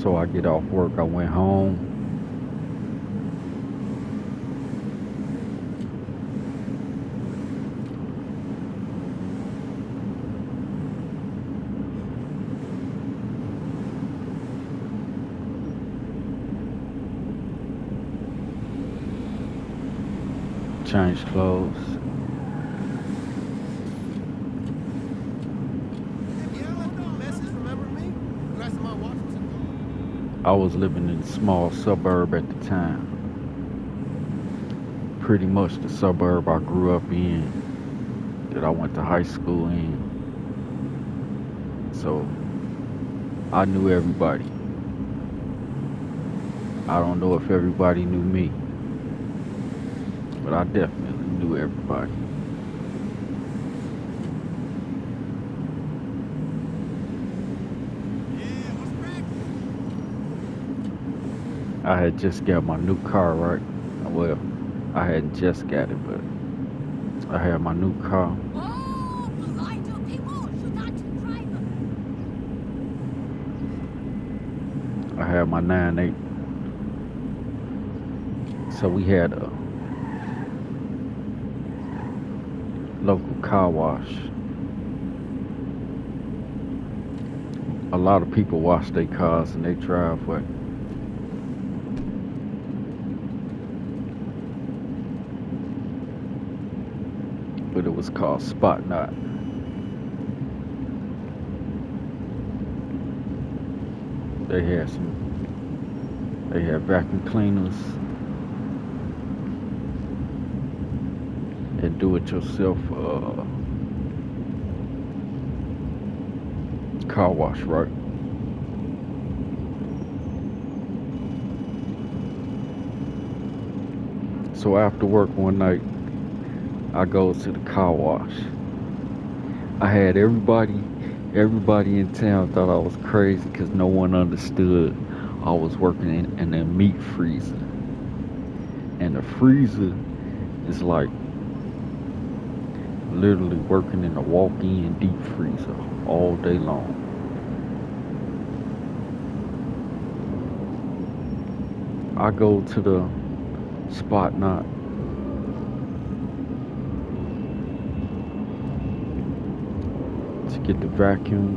So I get off work, I went home. Changed clothes. I was living in a small suburb at the time. Pretty much the suburb I grew up in, that I went to high school in. So I knew everybody. I don't know if everybody knew me, but I definitely knew everybody. I had just got my new car, right? Well, I hadn't just got it, but I had my new car. Oh, blind people should not drive. I had my 9.8. So we had a local car wash. A lot of people wash their cars in their driveway. But it was called Spot Knot. They had vacuum cleaners and do-it-yourself car wash, right? So after work one night, I go to the car wash. I had everybody in town thought I was crazy because no one understood I was working in a meat freezer. And the freezer is like literally working in a walk-in deep freezer all day long. I go to the Spot Knot. To get the vacuum.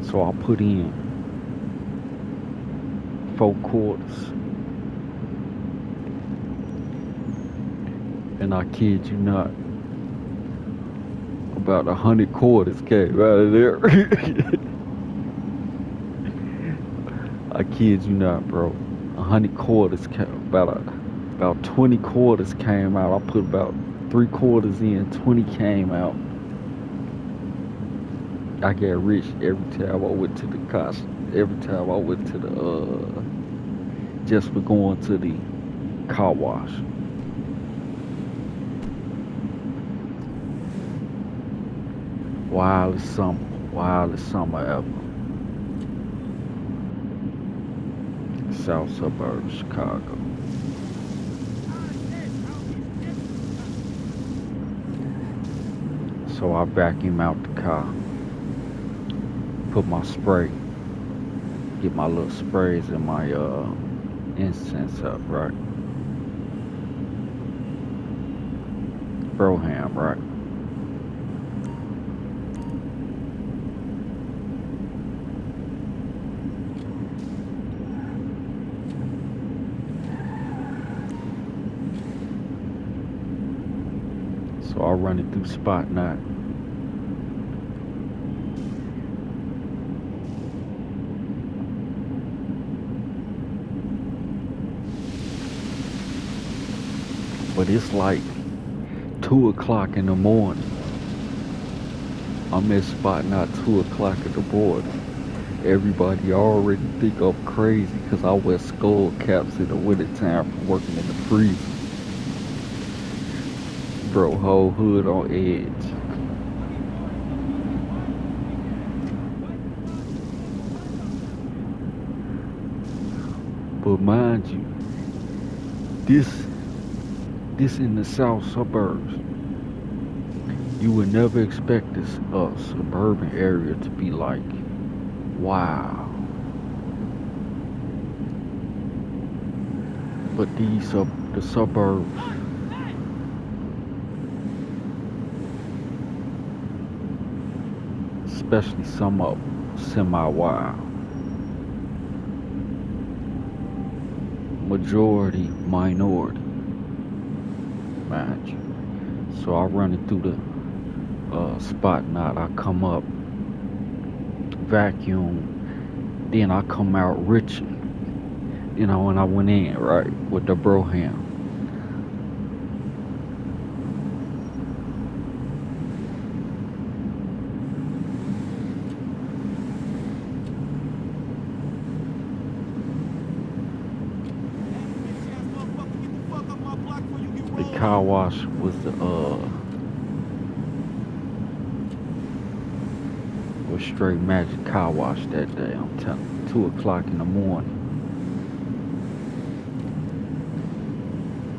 So I put in 4 quarters. And I kid you not, about 100 quarters came out of there. I kid you not, bro. 100 quarters came about 20 quarters came out. I put about 3 quarters in, 20 came out. I got rich every time I went to the cost. Every time I went to the just for going to the car wash. Wildest summer ever. South suburb of Chicago. So I vacuum out the car, put my spray, get my little sprays and my incense up, right? Broham, right? So I run it through Spot Knot. But it's like 2 o'clock in the morning. I'm at Spot Knot 2 o'clock in the morning. Everybody already think I'm crazy because I wear skull caps in the wintertime from working in the freezer. Bro, whole hood on edge. But mind you, this this in the south suburbs. You would never expect this suburban area to be like, wow. But the suburbs, especially some of them, semi-wild, majority minority, mind you. So I run it through the spot knot. I come up, vacuum, then I come out richer. When I went in, right, with the broham. The car wash was straight magic car wash that day. I'm telling you, 2 o'clock in the morning.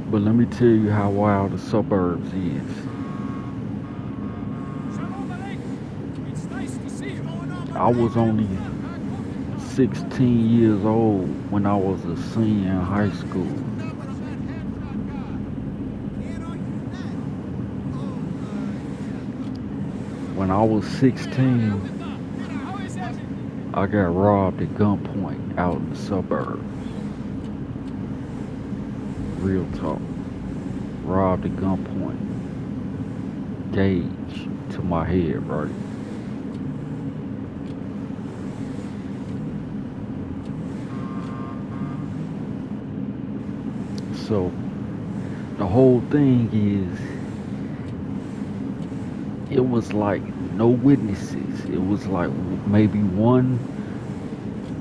But let me tell you how wild the suburbs is. It's nice to see you. I was only 16 years old when I was a senior in high school. When I was 16, I got robbed at gunpoint out in the suburbs. Real talk. Robbed at gunpoint. Gauge to my head, right? So the whole thing is, it was like no witnesses. It was like maybe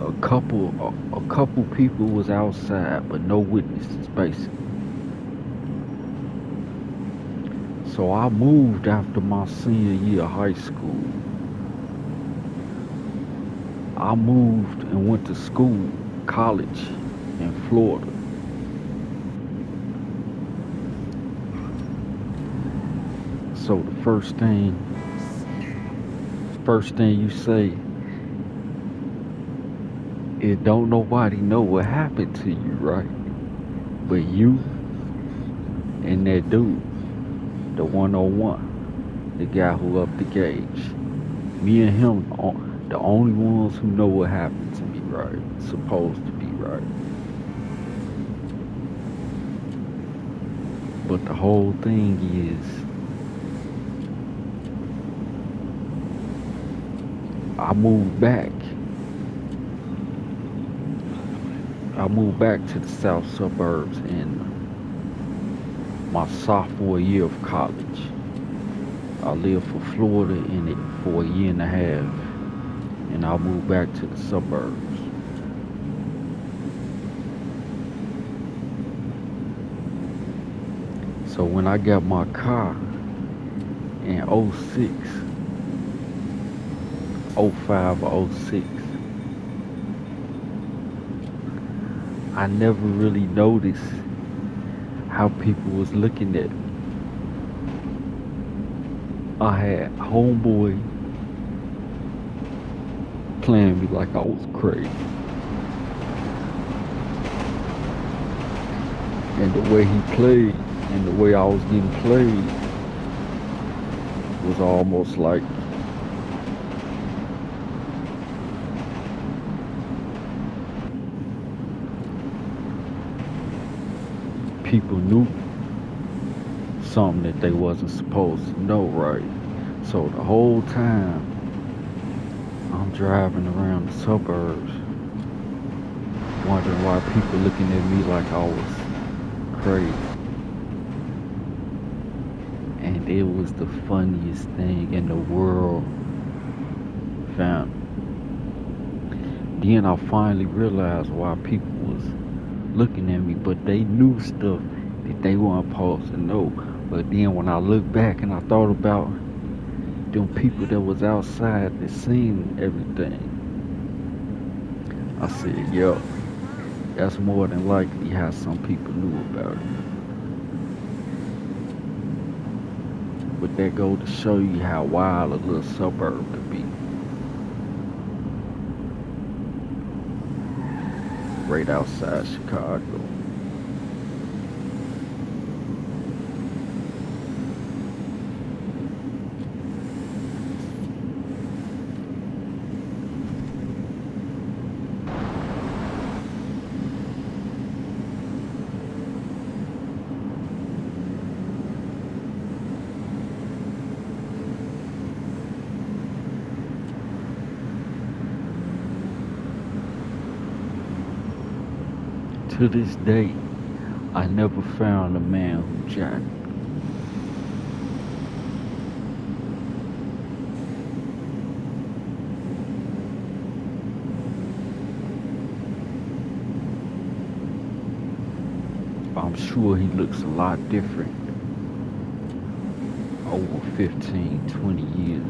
a couple people was outside, but no witnesses, basically. So I moved after my senior year of high school. I moved and went to school, college in Florida. So the first thing you say is don't nobody know what happened to you, right? But you and that dude, the 101, the guy who upped the gauge. Me and him, the only ones who know what happened to me, right? Supposed to be, right? But the whole thing is, I moved back. I moved back to the south suburbs in my sophomore year of college. I lived for Florida in it for a year and a half, and I moved back to the suburbs. So when I got my car in '06, '05 or '06, I never really noticed how people was looking at me. I had homeboy playing me like I was crazy. And the way he played and the way I was getting played was almost like people knew something that they wasn't supposed to know, right? So the whole time I'm driving around the suburbs, wondering why people looking at me like I was crazy. And it was the funniest thing in the world, fam. Then I finally realized why people was looking at me, but they knew stuff that they weren't supposed to know. But then when I look back and I thought about them people that was outside that seen everything, I said, yo, that's more than likely how some people knew about it. But that go to show you how wild a little suburb could be, right outside Chicago. To this day, I never found the man who jacked. I'm sure he looks a lot different over 15, 20 years.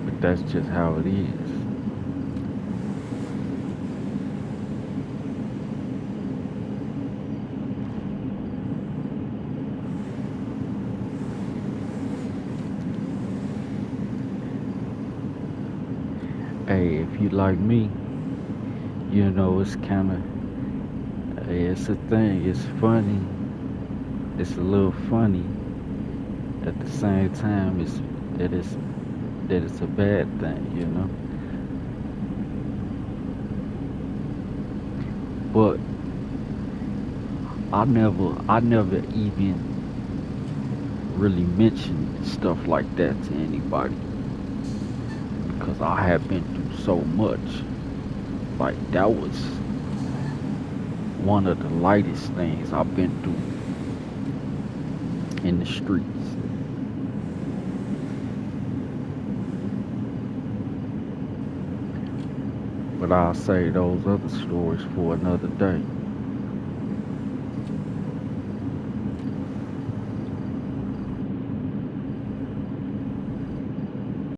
But that's just how it is. Hey, if you like me, it's kind of, it's a thing. It's funny. It's a little funny. At the same time, that it's that it's a bad thing. But I never even really mentioned stuff like that to anybody because I have been through so much. Like that was one of the lightest things I've been through in the streets. But I'll say those other stories for another day.